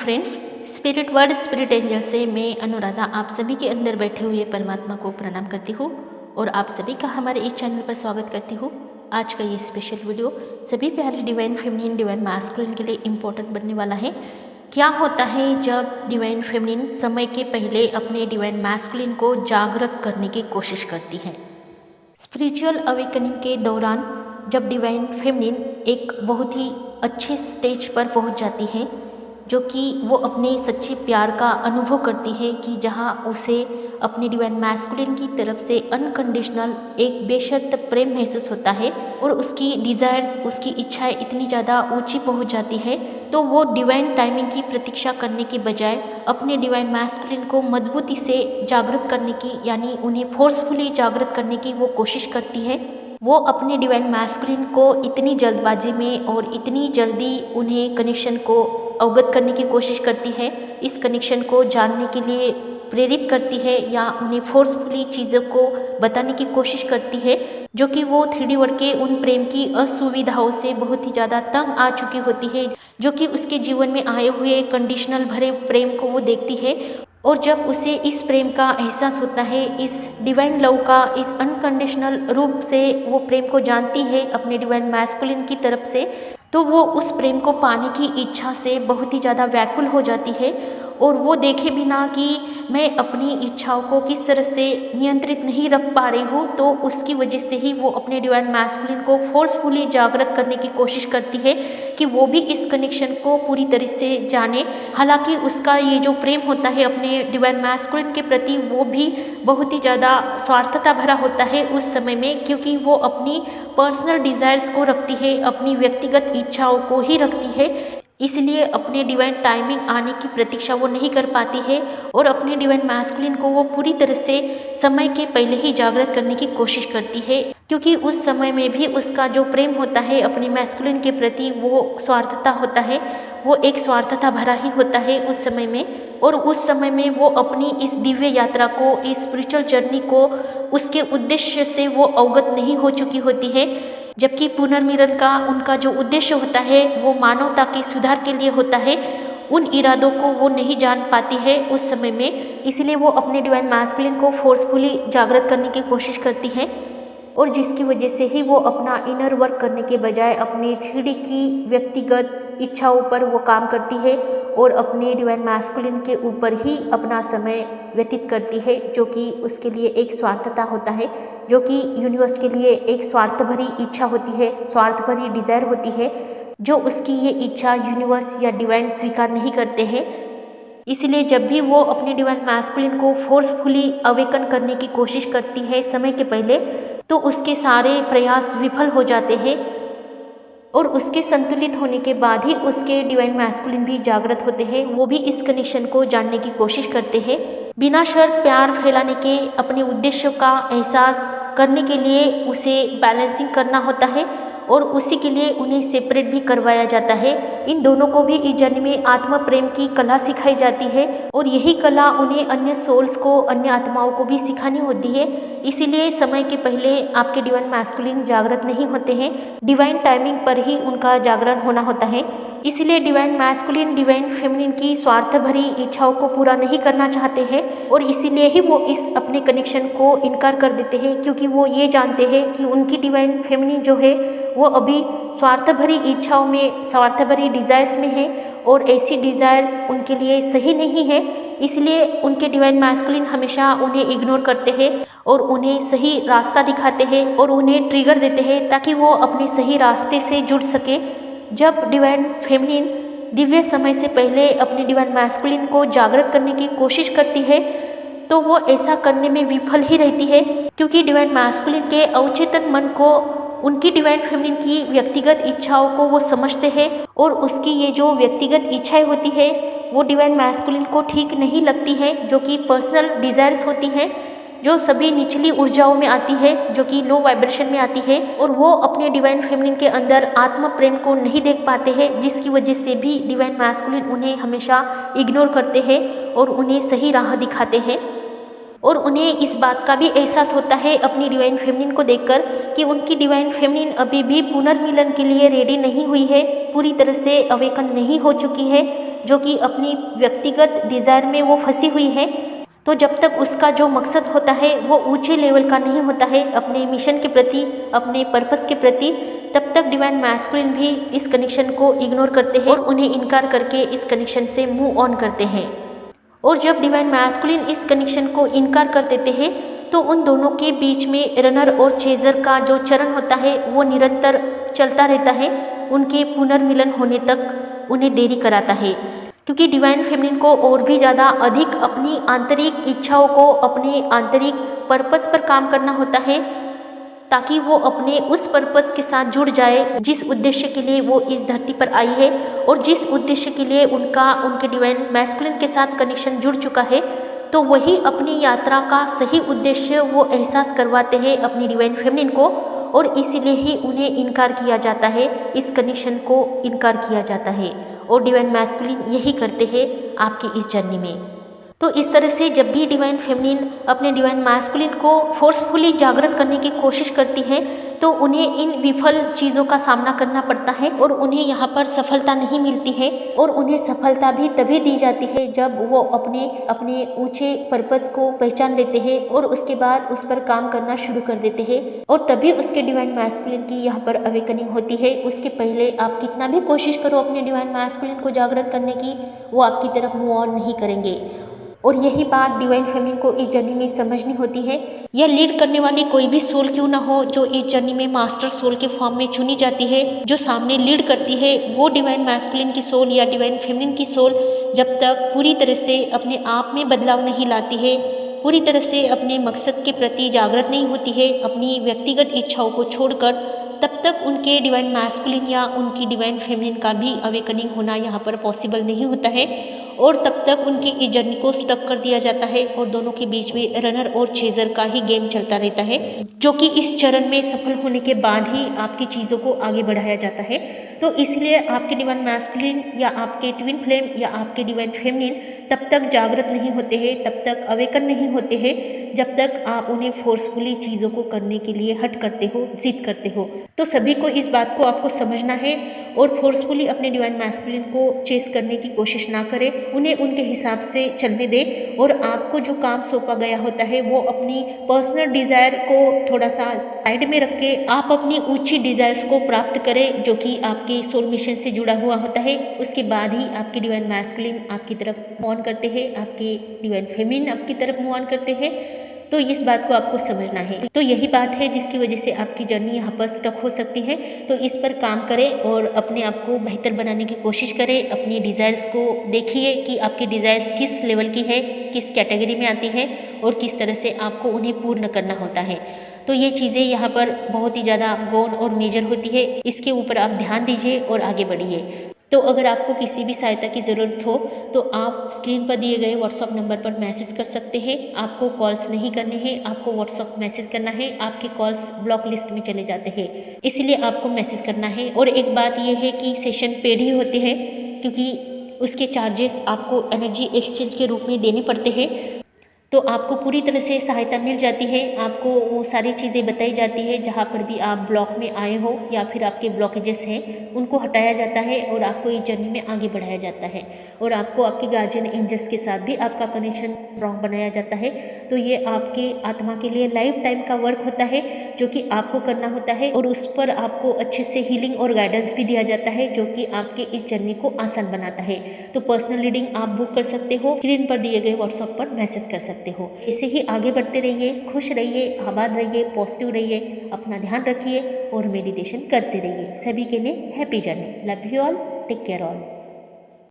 Friends, spirit word spirit angel से मैं अनुराधा आप सभी के अंदर बैठे हुए परमात्मा को प्रणाम करती हूँ और आप सभी का हमारे इस चैनल पर स्वागत करती हूँ। आज का ये स्पेशल वीडियो सभी प्यारे डिवाइन फेमिनिन डिवाइन मैस्कुलिन के लिए इम्पोर्टेंट बनने वाला है। क्या होता है जब डिवाइन फेमिनिन समय के पहले अपने डिवाइन मैस्कुलिन को जागृत करने की कोशिश करती है। स्पिरिचुअल अवेकनिंग के दौरान जब डिवाइन फेमिनिन एक बहुत ही अच्छे स्टेज पर पहुंच जाती है, जो कि वो अपने सच्चे प्यार का अनुभव करती है कि जहाँ उसे अपने डिवाइन मैस्कुलिन की तरफ से अनकंडीशनल एक बेशर्त प्रेम महसूस होता है और उसकी डिज़ायर्स, उसकी इच्छाएं इतनी ज़्यादा ऊंची पहुंच जाती है, तो वो डिवाइन टाइमिंग की प्रतीक्षा करने के बजाय अपने डिवाइन मैस्कुलिन को मजबूती से जागृत करने की, यानी उन्हें फोर्सफुली जागृत करने की वो कोशिश करती है। वो अपने डिवाइन मैस्कुलिन को इतनी जल्दबाजी में और इतनी जल्दी उन्हें कनेक्शन को अवगत करने की कोशिश करती है, इस कनेक्शन को जानने के लिए प्रेरित करती है या उन्हें फोर्सफुली चीज़ों को बताने की कोशिश करती है, जो कि वो 3D वर्ल्ड के उन प्रेम की असुविधाओं से बहुत ही ज़्यादा तंग आ चुकी होती है, जो कि उसके जीवन में आए हुए कंडीशनल भरे प्रेम को वो देखती है। और जब उसे इस प्रेम का एहसास होता है, इस डिवाइन लव का, इस अनकंडीशनल रूप से वो प्रेम को जानती है अपने डिवाइन मैस्कुलिन की तरफ से, तो वो उस प्रेम को पाने की इच्छा से बहुत ही ज़्यादा व्याकुल हो जाती है और वो देखे बिना कि मैं अपनी इच्छाओं को किस तरह से नियंत्रित नहीं रख पा रही हूँ, तो उसकी वजह से ही वो अपने डिवाइन मैस्कुलिन को फोर्सफुली जागृत करने की कोशिश करती है कि वो भी इस कनेक्शन को पूरी तरह से जाने। हालांकि उसका ये जो प्रेम होता है अपने डिवाइन मैस्कुलिन के प्रति, वो भी बहुत ही ज़्यादा स्वार्थता भरा होता है उस समय में, क्योंकि वो अपनी पर्सनल डिज़ायर्स को रखती है, अपनी व्यक्तिगत इच्छाओं को ही रखती है, इसलिए अपने डिवाइन टाइमिंग आने की प्रतीक्षा वो नहीं कर पाती है और अपने डिवाइन मैस्कुलिन को वो पूरी तरह से समय के पहले ही जागृत करने की कोशिश करती है, क्योंकि उस समय में भी उसका जो प्रेम होता है अपने मैस्कुलिन के प्रति, वो स्वार्थता होता है, वो एक स्वार्थता भरा ही होता है उस समय में। और उस समय में वो अपनी इस दिव्य यात्रा को, इस स्पिरिचुअल जर्नी को, उसके उद्देश्य से वो अवगत नहीं हो चुकी होती है, जबकि पुनर्मिलन का उनका जो उद्देश्य होता है वो मानवता के सुधार के लिए होता है। उन इरादों को वो नहीं जान पाती है उस समय में, इसलिए वो अपने डिवाइन मैस्कुलिन को फोर्सफुली जागृत करने की कोशिश करती है और जिसकी वजह से ही वो अपना इनर वर्क करने के बजाय अपने 3D की व्यक्तिगत इच्छाओं पर वो काम करती है और अपने डिवाइन मैस्कुलिन के ऊपर ही अपना समय व्यतीत करती है, जो कि उसके लिए एक स्वार्थता होता है, जो कि यूनिवर्स के लिए एक स्वार्थ भरी इच्छा होती है, स्वार्थ भरी डिज़ायर होती है, जो उसकी ये इच्छा यूनिवर्स या डिवाइन स्वीकार नहीं करते हैं। इसलिए जब भी वो अपने डिवाइन मैस्कुलिन को फोर्सफुली अवेकन करने की कोशिश करती है समय के पहले, तो उसके सारे प्रयास विफल हो जाते हैं और उसके संतुलित होने के बाद ही उसके डिवाइन मैस्कुलिन भी जागृत होते हैं, वो भी इस कनेक्शन को जानने की कोशिश करते हैं। बिना शर्त प्यार फैलाने के अपने उद्देश्यों का एहसास करने के लिए उसे बैलेंसिंग करना होता है और उसी के लिए उन्हें सेपरेट भी करवाया जाता है। इन दोनों को भी इस जन्म में आत्म प्रेम की कला सिखाई जाती है और यही कला उन्हें अन्य सोल्स को, अन्य आत्माओं को भी सिखानी होती है। इसीलिए समय के पहले आपके डिवाइन मैस्कुलिन जागृत नहीं होते हैं, डिवाइन टाइमिंग पर ही उनका जागरण होना होता है। इसलिए डिवाइन मैस्कुलिन डिवाइन फेमिनिन की स्वार्थ भरी इच्छाओं को पूरा नहीं करना चाहते हैं और इसीलिए ही वो इस अपने कनेक्शन को इनकार कर देते हैं, क्योंकि वो ये जानते हैं कि उनकी डिवाइन फेमिनिन जो है वो अभी स्वार्थ भरी इच्छाओं में, स्वार्थ भरी डिज़ायर्स में है और ऐसी डिज़ायर्स उनके लिए सही नहीं है। इसलिए उनके डिवाइन मैस्कुलिन हमेशा उन्हें इग्नोर करते हैं और उन्हें सही रास्ता दिखाते हैं और उन्हें ट्रिगर देते हैं ताकि वो अपने सही रास्ते से जुड़ सके। जब डिवाइन फेमिनिन दिव्य समय से पहले अपने डिवाइन मैस्कुलिन को जागृत करने की कोशिश करती है, तो वो ऐसा करने में विफल ही रहती है, क्योंकि डिवाइन मैस्कुलिन के अवचेतन मन को उनकी डिवाइन फेमिनिन की व्यक्तिगत इच्छाओं को वो समझते हैं और उसकी ये जो व्यक्तिगत इच्छाएं होती है वो डिवाइन मैस्कुलिन को ठीक नहीं लगती है, जो कि पर्सनल डिज़ायर्स होती हैं, जो सभी निचली ऊर्जाओं में आती है, जो कि लो वाइब्रेशन में आती है और वो अपने डिवाइन फेमिनिन के अंदर आत्म प्रेम को नहीं देख पाते हैं, जिसकी वजह से भी डिवाइन मैस्कुलिन उन्हें हमेशा इग्नोर करते हैं और उन्हें सही राह दिखाते हैं। और उन्हें इस बात का भी एहसास होता है अपनी डिवाइन फेमिनिन को देखकर कि उनकी डिवाइन फेमिनिन अभी भी पुनर्मिलन के लिए रेडी नहीं हुई है, पूरी तरह से अवेकन नहीं हो चुकी है, जो कि अपनी व्यक्तिगत डिज़ायर में वो फंसी हुई है। तो जब तक उसका जो मकसद होता है वो ऊंचे लेवल का नहीं होता है अपने मिशन के प्रति, अपने पर्पस के प्रति, तब तक डिवाइन मैस्कुलिन भी इस कनेक्शन को इग्नोर करते हैं और उन्हें इनकार करके इस कनेक्शन से मूव ऑन करते हैं। और जब डिवाइन मैस्कुलिन इस कनेक्शन को इनकार कर देते हैं तो उन दोनों के बीच में रनर और चेजर का जो चरण होता है वो निरंतर चलता रहता है, उनके पुनर्मिलन होने तक उन्हें देरी कराता है। क्योंकि डिवाइन फेमिनिन को और भी ज़्यादा अधिक अपनी आंतरिक इच्छाओं को, अपने आंतरिक पर्पस पर काम करना होता है ताकि वो अपने उस पर्पस के साथ जुड़ जाए जिस उद्देश्य के लिए वो इस धरती पर आई है और जिस उद्देश्य के लिए उनके डिवाइन मैस्कुलिन के साथ कनेक्शन जुड़ चुका है। तो वही अपनी यात्रा का सही उद्देश्य वो एहसास करवाते हैं अपनी डिवाइन फेमिनिन को, और इसीलिए ही उन्हें इनकार किया जाता है, इस कनेक्शन को इनकार किया जाता है। और डिवाइन मैस्कुलिन यही करते हैं आपकी इस जर्नी में। तो इस तरह से जब भी डिवाइन फेमिनिन अपने डिवाइन मैस्कुलिन को फोर्सफुली जागृत करने की कोशिश करती है तो उन्हें इन विफल चीज़ों का सामना करना पड़ता है और उन्हें यहाँ पर सफलता नहीं मिलती है। और उन्हें सफलता भी तभी दी जाती है जब वो अपने ऊंचे पर्पस को पहचान लेते हैं और उसके बाद उस पर काम करना शुरू कर देते हैं, और तभी उसके डिवाइन मैस्कुलिन की यहाँ पर अवेकनिंग होती है। उसके पहले आप कितना भी कोशिश करो अपने डिवाइन मैस्कुलिन को जागृत करने की, वो आपकी तरफ मूव ऑन नहीं करेंगे। और यही बात डिवाइन फेमिनिन को इस जर्नी में समझनी होती है। यह लीड करने वाली कोई भी सोल क्यों ना हो जो इस जर्नी में मास्टर सोल के फॉर्म में चुनी जाती है, जो सामने लीड करती है, वो डिवाइन मैस्कुलिन की सोल या डिवाइन फेमिनिन की सोल जब तक पूरी तरह से अपने आप में बदलाव नहीं लाती है, पूरी तरह से अपने मकसद के प्रति जागृत नहीं होती है, अपनी व्यक्तिगत इच्छाओं को छोड़कर, तब तक उनके डिवाइन मैस्कुलिन या उनकी डिवाइन फेमिनिन का भी अवेकनिंग होना यहाँ पर पॉसिबल नहीं होता है। और तब तक उनकी इस जर्नी को स्टक कर दिया जाता है और दोनों के बीच में रनर और चेजर का ही गेम चलता रहता है, जो कि इस चरण में सफल होने के बाद ही आपकी चीज़ों को आगे बढ़ाया जाता है। तो इसलिए आपके डिवाइन मैस्कुलिन या आपके ट्विन फ्लेम या आपके डिवाइन फेमिनिन तब तक जागृत नहीं होते हैं, तब तक अवेकन नहीं होते हैं जब तक आप उन्हें फोर्सफुली चीज़ों को करने के लिए हट करते हो, जिद करते हो। तो सभी को इस बात को आपको समझना है और फोर्सफुली अपने डिवाइन मैस्कुलिन को चेस करने की कोशिश ना करें, उन्हें उनके हिसाब से चलने दें। और आपको जो काम सौंपा गया होता है वो अपनी पर्सनल डिज़ायर को थोड़ा सा साइड में रख के आप अपनी ऊंची डिज़ायर्स को प्राप्त करें जो कि आपके सोल मिशन से जुड़ा हुआ होता है। उसके बाद ही आपके डिवाइन मैस्कुलिन आपकी तरफ मूव ऑन करते हैं, आपके डिवाइन फेमिनिन आपकी तरफ मूव ऑन करते हैं। तो इस बात को आपको समझना है। तो यही बात है जिसकी वजह से आपकी जर्नी यहाँ पर स्टक हो सकती है। तो इस पर काम करें और अपने आप को बेहतर बनाने की कोशिश करें। अपनी डिज़ायर्स को देखिए कि आपकी डिज़ायर्स किस लेवल की है, किस कैटेगरी में आती है और किस तरह से आपको उन्हें पूर्ण करना होता है। तो ये चीज़ें यहाँ पर बहुत ही ज़्यादा गौन और मेजर होती है, इसके ऊपर आप ध्यान दीजिए और आगे बढ़िए। तो अगर आपको किसी भी सहायता की ज़रूरत हो तो आप स्क्रीन पर दिए गए व्हाट्सएप नंबर पर मैसेज कर सकते हैं। आपको कॉल्स नहीं करने हैं, आपको व्हाट्सएप मैसेज करना है। आपके कॉल्स ब्लॉक लिस्ट में चले जाते हैं, इसलिए आपको मैसेज करना है। और एक बात यह है कि सेशन पेड ही होते हैं क्योंकि उसके चार्जेस आपको एनर्जी एक्सचेंज के रूप में देने पड़ते हैं। तो आपको पूरी तरह से सहायता मिल जाती है, आपको वो सारी चीज़ें बताई जाती है जहाँ पर भी आप ब्लॉक में आए हो या फिर आपके ब्लॉकेजेस हैं उनको हटाया जाता है और आपको इस जर्नी में आगे बढ़ाया जाता है। और आपको आपके गार्जियन एंजल्स के साथ भी आपका कनेक्शन स्ट्रॉन्ग बनाया जाता है। तो ये आपके आत्मा के लिए लाइफ टाइम का वर्क होता है जो कि आपको करना होता है और उस पर आपको अच्छे से हीलिंग और गाइडेंस भी दिया जाता है जो कि आपके इस जर्नी को आसान बनाता है। तो पर्सनल रीडिंग आप बुक कर सकते हो, स्क्रीन पर दिए गए व्हाट्सएप पर मैसेज कर सकते हो। ऐसे ही आगे बढ़ते रहिए, खुश रहिए, आबाद रहिए, पॉजिटिव रहिए, अपना ध्यान रखिए और मेडिटेशन करते रहिए। सभी के लिए happy journey. Love you all, take care all.